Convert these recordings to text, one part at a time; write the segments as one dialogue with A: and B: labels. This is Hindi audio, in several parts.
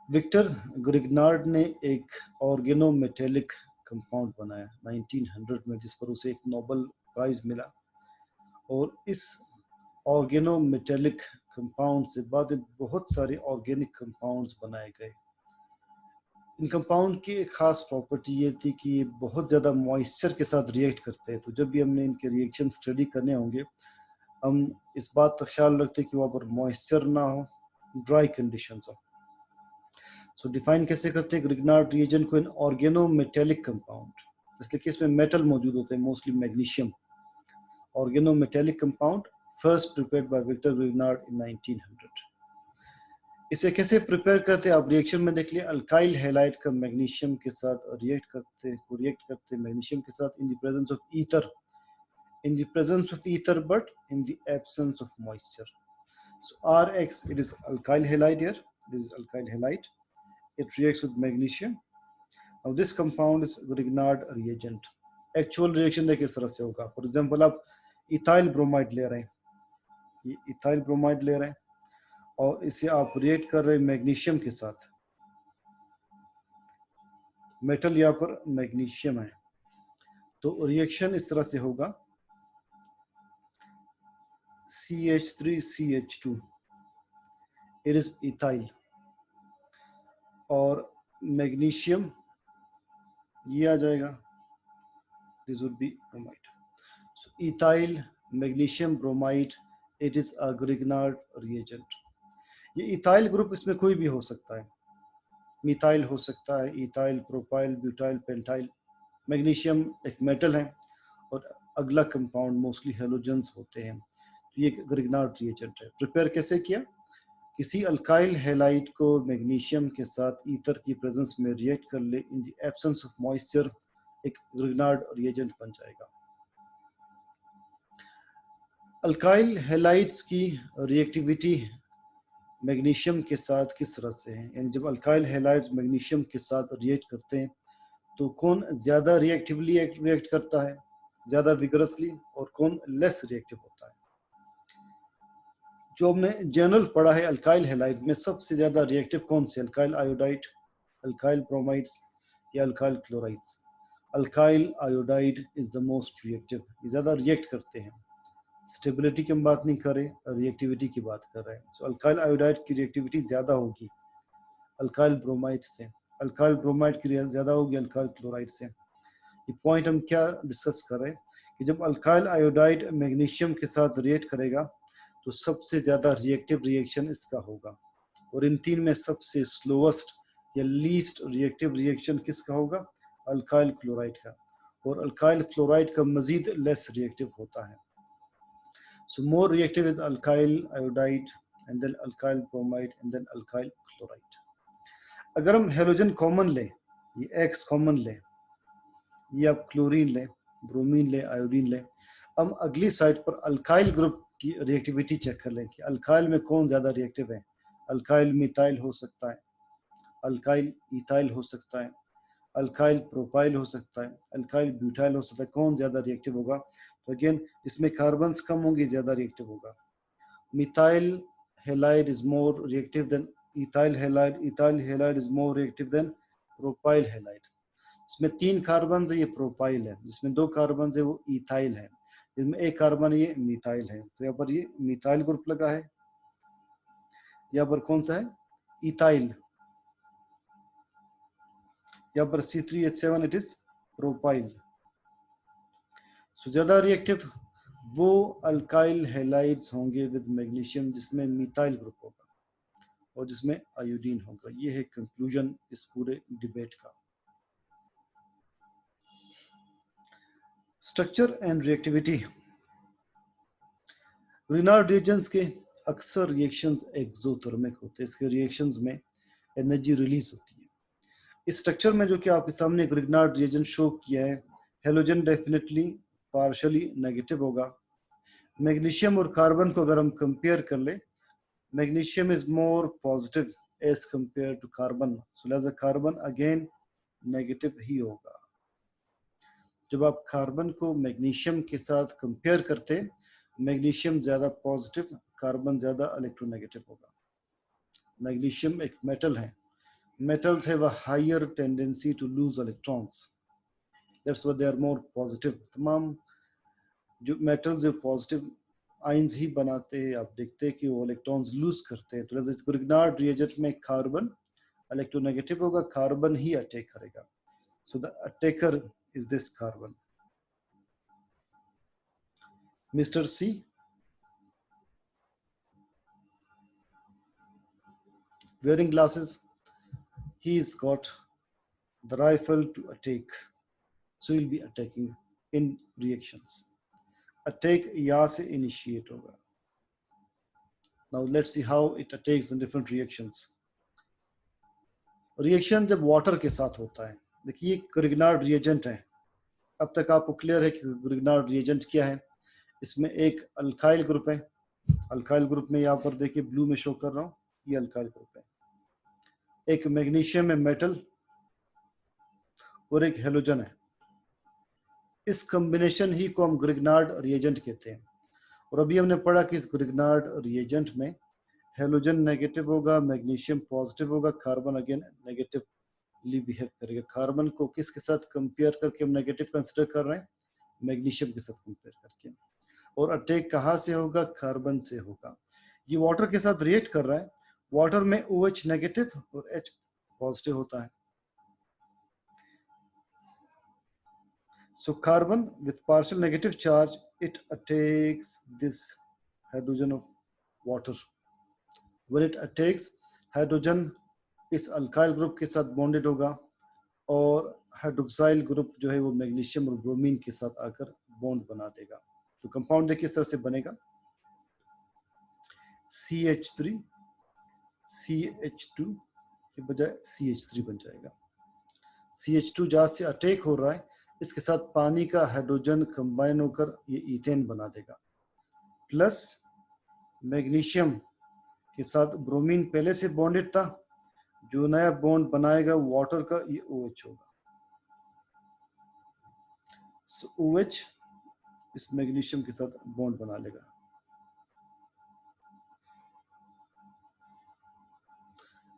A: विक्टर ग्रिग्नार्ड ने एक ऑर्गेनोमेटेलिक कंपाउंड बनाया 1900 में, जिस पर उसे एक नोबेल प्राइज मिला। और इस ऑर्गेनोमेटेलिक कंपाउंड से बाद में बहुत सारे ऑर्गेनिक कंपाउंड्स बनाए गए। इन कंपाउंड की एक खास प्रॉपर्टी ये थी कि ये बहुत ज़्यादा मॉइस्चर के साथ रिएक्ट करते हैं। तो जब भी हमने इनके रिएक्शन स्टडी करने होंगे, हम इस बात का ख्याल रखते हैं कि वहाँ पर मॉइस्चर ना हो, ड्राई कंडीशंस हो। सो डिफाइन कैसे करते हैं ग्रिग्नार्ड रिएजेंट को? इन ऑर्गेनोमेटेलिक कंपाउंड, इसलिए कि इसमें मेटल मौजूद होते हैं, mostly magnesium. Organometallic compound first prepared by Victor Grignard in 1900। इसे कैसे प्रिपेयर करते हैं आप रिएक्शन में देख लिया। अल्काइल हैलाइड का मैग्नीशियम के साथ रिएक्ट करते मैग्नीशियम के साथ in the presence of ether, in the presence of ether but in the absence of moisture. So Rx, it is alkyl halide here, this is alkyl halide, it reacts with magnesium. Now this compound is Grignard reagent. Actual reaction देखिए इस तरह से होगा। फॉर एग्जाम्पल आप इथाइल ब्रोमाइड ले रहे हैं, ये इथाइल ब्रोमाइड ले रहे हैं और इसे आप रिएक्ट कर रहे हैं मैग्नीशियम के साथ। मेटल यहाँ पर मैग्नीशियम है, तो रिएक्शन इस तरह से होगा CH3CH2, it is ethyl, और मैग्नीशियम ये आ जाएगा, this would be bromide. So ethyl magnesium bromide, it is a Grignard reagent. ये इथाइल ग्रुप इसमें कोई भी हो सकता है, मिथाइल हो सकता है, ethyl, propyl, butyl, pentyl. Magnesium एक मेटल है और अगला कंपाउंड मोस्टली हेलोजेंस होते हैं। तो ये ग्रिग्नार्ड रिएजेंट है। प्रिपेयर कैसे किया? किसी अल्काइल हैलाइड को मैग्नीशियम के साथ ईथर की प्रेजेंस में रिएक्ट कर ले, in the absence of moisture एक ग्रिग्नार्ड रिएजेंट बन जाएगा। अल्काइल हैलाइड्स की रिएक्टिविटी मैग्नीशियम के साथ किस तरह से है? यानी जब अल्काइल हैलाइड्स मैग्नीशियम के साथ रिएक्ट करते हैं तो कौन ज्यादा रिएक्टिवली रिएक्ट करता है, ज्यादा विगरसली, और कौन लेस रिएक्टिव होता है? जो हमने जनरल पढ़ा है अल्काइल हैलाइड्स में सबसे ज्यादा रिएक्टिव कौन से? अल्काइल आयोडाइड, अल्काइल ब्रोमाइड्स या alkyl chlorides? Alkyl iodide is the most reactive, ये ज्यादा रिएक्ट करते हैं। स्टेबिलिटी की हम बात नहीं कर रहे, रिएक्टिविटी की बात कर रहे हैं। सो अल्काइल आयोडाइड की रिएक्टिविटी ज्यादा होगी अल्काइल ब्रोमाइड से, अल्काइल ब्रोमाइड की ज्यादा होगी अल्काइल क्लोराइड से। ये पॉइंट हम क्या डिस्कस कर रहे हैं कि जब अल्काइल आयोडाइड मैग्नीशियम के साथ रिएक्ट करेगा तो सबसे ज्यादा रिएक्टिव रिएक्शन इसका होगा, और इन तीन में सबसे स्लोएस्ट या लीस्ट रिएक्टिव रिएक्शन किसका होगा? अल्काइल क्लोराइड का, और अल्काइल फ्लोराइड का मजीद लेस रिएक्टिव होता है। So more reactive is alkyl iodide and then alkyl bromide and then alkyl chloride. अगर हम हेलोजन कॉमन लें, ये एक्स कॉमन लें, ये आप क्लोरीन लें, ब्रोमीन लें, आयोडीन लें, हम अगली साइड पर अल्काइल ग्रुप की रिएक्टिविटी चेक कर लें कि अल्काइल में कौन ज्यादा रिएक्टिव है। अल्काइल मिथाइल हो सकता है, अल्काइल इथाइल हो सकता है, अल्काइल प्रोपाइल हो सकता है, अल्काइल ब्यूटाइल हो सकता है। कौन ज्यादा रिएक्टिव होगा? तो अगेन इसमें कार्बन्स कम होंगे, ज्यादा रिएक्टिव होगा। Methyl halide is more reactive than ethyl halide, ethyl halide is more reactive than propyl halide. इसमें 3 कार्बन है, ये प्रोपाइल है। जिसमें 2 कार्बन है वो इथाइल है, जिसमें 1 कार्बन ये मिथाइल है। तो यहाँ पर ये मिथाइल ग्रुप लगा है, यहाँ पर कौन सा है? इथाइल। यहाँ पर C3H7 इट इज प्रोपाइल। सो ज्यादा रिएक्टिव वो अल्काइल हैलाइड्स होंगे विद मैग्नीशियम जिसमें मिथाइल ग्रुप होगा और जिसमें आयोडीन होगा। ये है कंक्लूजन इस पूरे डिबेट का। Structure and reactivity. Grignard reagents के अक्सर रिएक्शंस एक्सोथर्मिक होते हैं, इसके रिएक्शंस में एनर्जी रिलीज होती है। इस स्ट्रक्चर में जो कि आपके सामने ग्रिग्नार्ड रिएजेंट शो किया है, हेलोजन डेफिनेटली पार्शियली नेगेटिव होगा। मैग्नीशियम और कार्बन को अगर हम कंपेयर कर ले, magnesium is more positive as compared to carbon, so लिहाजा कार्बन अगेन नेगेटिव ही होगा। जब आप कार्बन को मैग्नीशियम के साथ कंपेयर करते, मैग्नीशियम ज्यादा पॉजिटिव, कार्बन ज्यादा इलेक्ट्रोनेगेटिव होगा। मैग्नीशियम एक मेटल है Metals have a higher tendency to lose electrons. That's why they are more positive. तमाम जो metals जो positive आयंस ही बनाते हैं, आप देखते हैं कि वो इलेक्ट्रॉन्स लूज करते हैं. तो जैसे इस ग्रिग्नार्ड रिएजेंट में कार्बन इलेक्ट्रोनेगेटिव होगा, कार्बन ही अटैक करेगा. So the attacker is this carbon. Mr. C, wearing glasses, he's got the rifle to attack. So he'll be attacking in reactions. Attack यहाँ से initiate होगा. Now let's see how it attacks in different reactions. Reaction जब water के साथ होता है, देखिए ग्रिग्नार्ड रिएजेंट है. अब तक आपको क्लियर है कि ग्रिग्नार्ड रिएजेंट क्या है. इसमें एक अल्काइल ग्रुप है. अल्काइल ग्रुप में यहाँ पर देखिए ब्लू में शो कर रहा हूँ, ये अल्काइल ग्रुप है. एक मैग्नीशियम में मेटल और एक हेलोजन है. इस कॉम्बिनेशन ही को हम ग्रिग्नार्ड रिएजेंट कहते हैं. और अभी हमने पढ़ा कि इस ग्रिग्नार्ड रिएजेंट में हेलोजन नेगेटिव होगा, मैग्नीशियम पॉजिटिव होगा, कार्बन अगेन नेगेटिवली बिहेव करेगा. कार्बन को किसके साथ कंपेयर करके हम नेगेटिव कंसिडर कर रहे हैं? मैग्नीशियम के साथ कंपेयर करके. और अटैक कहाँ से होगा? कार्बन से होगा. ये वाटर के साथ रिएक्ट कर रहा है. वाटर में OH नेगेटिव और H पॉजिटिव होता है. So carbon with partial negative charge, it attacks this hydrogen of water. When it attacks, hydrogen इस अल्काइल ग्रुप के साथ बॉन्डेड होगा और हाइड्रोक्साइल ग्रुप जो है वो मैग्नीशियम और ब्रोमीन के साथ आकर बॉन्ड बना देगा. तो कंपाउंड देखिए इस तरह से बनेगा. CH3 CH2 के बजाय CH3 बन जाएगा. CH2 जहाँ से अटैक हो रहा है, इसके साथ पानी का हाइड्रोजन कंबाइन होकर ये ईथेन बना देगा. प्लस मैग्नीशियम के साथ ब्रोमीन पहले से बॉन्डेड था, जो नया बॉन्ड बनाएगा वाटर का ये OH होगा. So OH इस मैग्नीशियम के साथ बॉन्ड बना लेगा.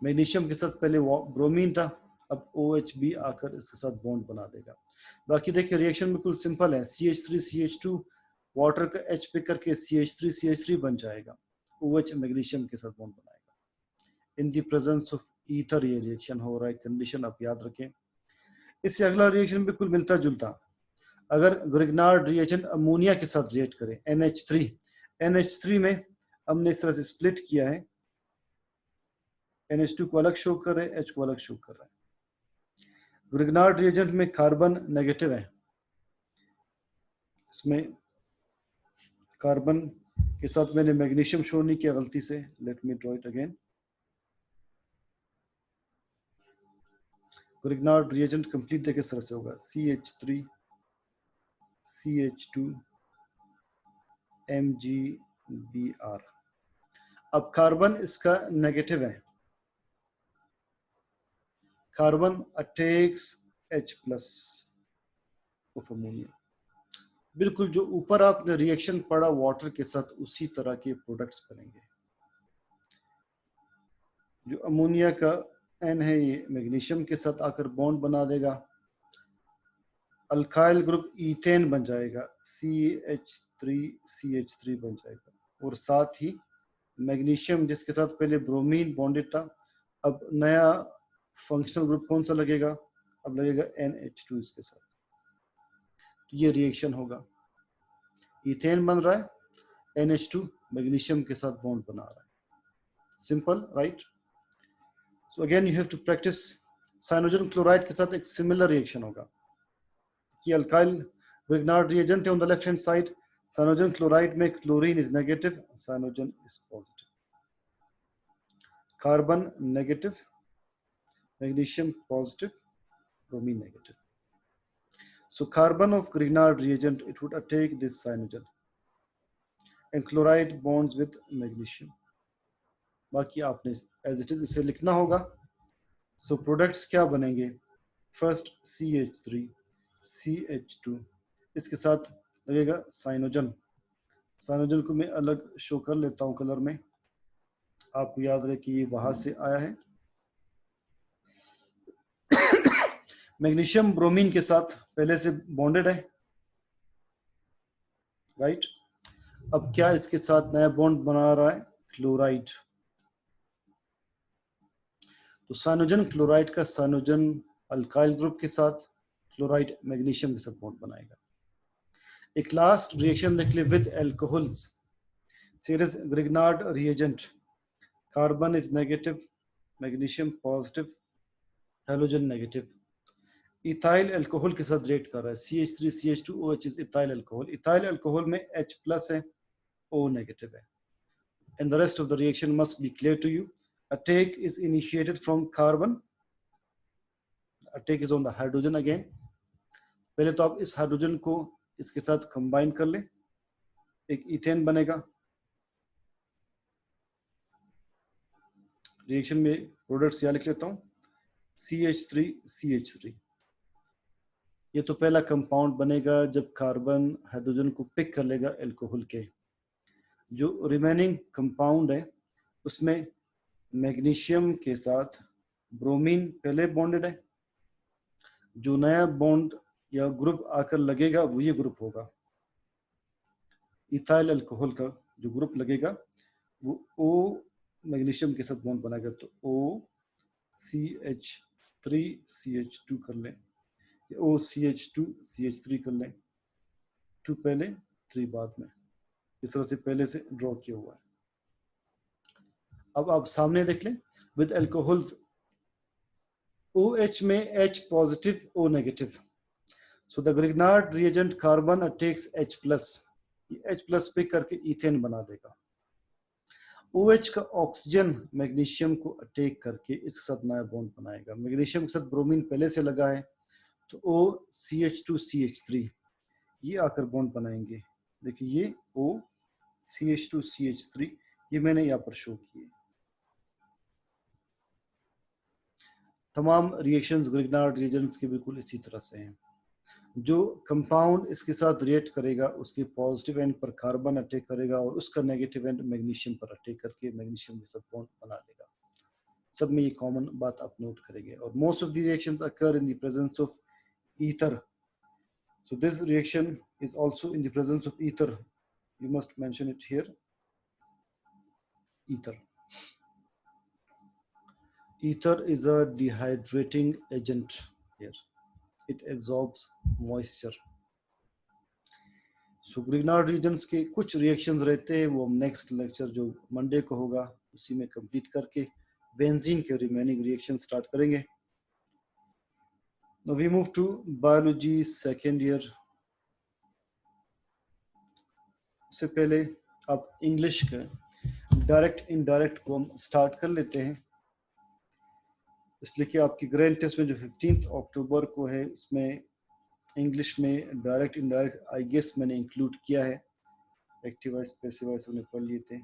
A: मैग्नीशियम के साथ पहले ब्रोमीन था, अब OH भी आकर इसके साथ बॉन्ड बना देगा. बाकी देखिए रिएक्शन बिल्कुल सिंपल है. CH3 CH2 वाटर का H पे करके CH3 CH3 बन जाएगा. OH मैग्नीशियम के साथ बॉन्ड बनाएगा. In the presence of ether ये रिएक्शन हो रहा है. कंडीशन आप याद रखें. इससे अगला रिएक्शन बिल्कुल मिलता जुलता. अगर ग्रिग्नार्ड रिएजेंट अमोनिया के साथ रिएक्ट करें, NH3 में हमने इस तरह से स्प्लिट किया है. NH2 को अलग शो कर रहे हैं, H को अलग शो कर रहे हैं. ग्रिग्नार्ड रिएजेंट में कार्बन नेगेटिव है. इसमें कार्बन के साथ मैंने मैग्नीशियम शो नहीं किया गलती से. Let me draw it again. Grignard reagent complete देखिए इस तरह से होगा. CH3 CH2 MgBr. अब कार्बन इसका नेगेटिव है. Carbon attacks H plus of ammonia. बिल्कुल जो ऊपर आपने रिएक्शन पढ़ा वाटर के साथ, उसी तरह के प्रोडक्ट्स बनेंगे. जो अमोनिया का N है ये मैग्नीशियम के साथ आकर बॉन्ड बना देगा. अल्काइल ग्रुप ईथेन बन जाएगा. CH3 CH3 बन जाएगा. और साथ ही मैग्नीशियम जिसके साथ पहले ब्रोमीन बॉन्डेड था, अब नया फंक्शनल ग्रुप कौन सा लगेगा? अब लगेगा NH2 इसके साथ. तो ये रिएक्शन होगा. ईथेन बन रहा है, NH2 मैग्नीशियम के साथ बॉन्ड बना रहा है. Simple, right? So again you have to practise. Cyanogen chloride के साथ एक सिमिलर रिएक्शन होगा. कि अल्काइल ग्रिग्नार्ड रिएजेंट है on the left hand side. Cyanogen chloride में chlorine is negative, cyanogen is positive. Carbon negative, magnesium positive, bromine negative. So carbon of Grignard reagent, it would attack this cyanogen, and chloride bonds with magnesium. बाकी आपने as it is इसे लिखना होगा. So products क्या बनेंगे? First CH3 CH2, इसके साथ लगेगा साइनोजन. साइनोजन को मैं अलग शो कर लेता हूँ कलर में. आपको याद रहे कि ये वहां से आया है. मैग्नीशियम ब्रोमीन के साथ पहले से बॉन्डेड है, राइट। अब क्या इसके साथ नया बॉन्ड बना रहा है? क्लोराइड। तो साइनोजन क्लोराइड का साइनोजन अल्काइल ग्रुप के साथ क्लोराइड मैग्नीशियम के साथ बॉन्ड बनाएगा। एक लास्ट रिएक्शन देख ले with alcohols. Series Grignard reagent, carbon is negative, magnesium positive, halogen negative. Ethyl alcohol के साथ रिएक्ट कर रहा है, CH3CH2OH is ethyl alcohol. Ethyl alcohol में H प्लस है, O नेगेटिव है। And the rest of the reaction must be clear to you. A take is initiated from carbon. A take is on the hydrogen again. पहले तो आप इस हाइड्रोजन को इसके साथ कंबाइन कर ले, एक इथेन बनेगा। रिएक्शन में प्रोडक्ट्स यहाँ लिख लेता हूँ, CH3CH3। ये तो पहला कंपाउंड बनेगा जब कार्बन हाइड्रोजन को पिक कर लेगा एल्कोहल के। जो रिमेनिंग कंपाउंड है उसमें मैग्नीशियम के साथ ब्रोमीन पहले बॉन्डेड है, जो नया बॉन्ड या ग्रुप आकर लगेगा वो ये ग्रुप होगा। इथाइल अल्कोहल का जो ग्रुप लगेगा वो O मैग्नीशियम के साथ बॉन्ड बनाएगा, तो OCH3CH2 कर लें, OCH2CH3 कर लें, 2 पहले 3 बाद में, इस तरह से पहले से ड्रॉ किया हुआ है। अब आप सामने देख लें, विद एल्कोहल्स OH में H positive O negative, so the Grignard reagent carbon takes H plus, H plus पे करके इथेन बना देगा। OH का ऑक्सीजन मैग्नीशियम को अटैक करके इसके साथ नया बॉन्ड बनाएगा। मैग्नीशियम के साथ ब्रोमीन पहले से लगा है, तो OCH2CH3 ये आकर बॉन्ड बनाएंगे। देखिए ये OCH2CH3 ये मैंने यहाँ पर शो किए। तमाम रिएक्शंस ग्रिग्नार्ड रिएजेंट्स के बिल्कुल इसी तरह से हैं। जो कंपाउंड इसके साथ रिएक्ट करेगा उसके पॉजिटिव एंड पर कार्बन अटैक करेगा और उसका नेगेटिव एंड मैग्नीशियम पर अटैक करके मैग्नीशियम के साथ बॉन्ड बना लेगा। सब में ये कॉमन बात आप नोट करेंगे। और most of the reactions occur in the presence of ether, so this reaction is also in the presence of ether. You must mention it here, ether. Ether is a dehydrating agent here. It absorbs moisture. So Grignard reagents के कुछ रिएक्शंस रहते हैं, वो हम नेक्स्ट लेक्चर जो मंडे को होगा उसी में कंप्लीट करके बेंजीन के रिमेनिंग रिएक्शन स्टार्ट करेंगे। Now we move to biology second year. उससे पहले आप इंग्लिश के डायरेक्ट इनडायरेक्ट को हम स्टार्ट कर लेते हैं, इसलिए कि आपकी ग्रैंड टेस्ट में जो 15 अक्टूबर को है उसमें इंग्लिश में डायरेक्ट इनडायरेक्ट आई गेस मैंने इंक्लूड किया है। एक्टिव वॉइस पैसिव वॉइस हमने पढ़ लिए थे।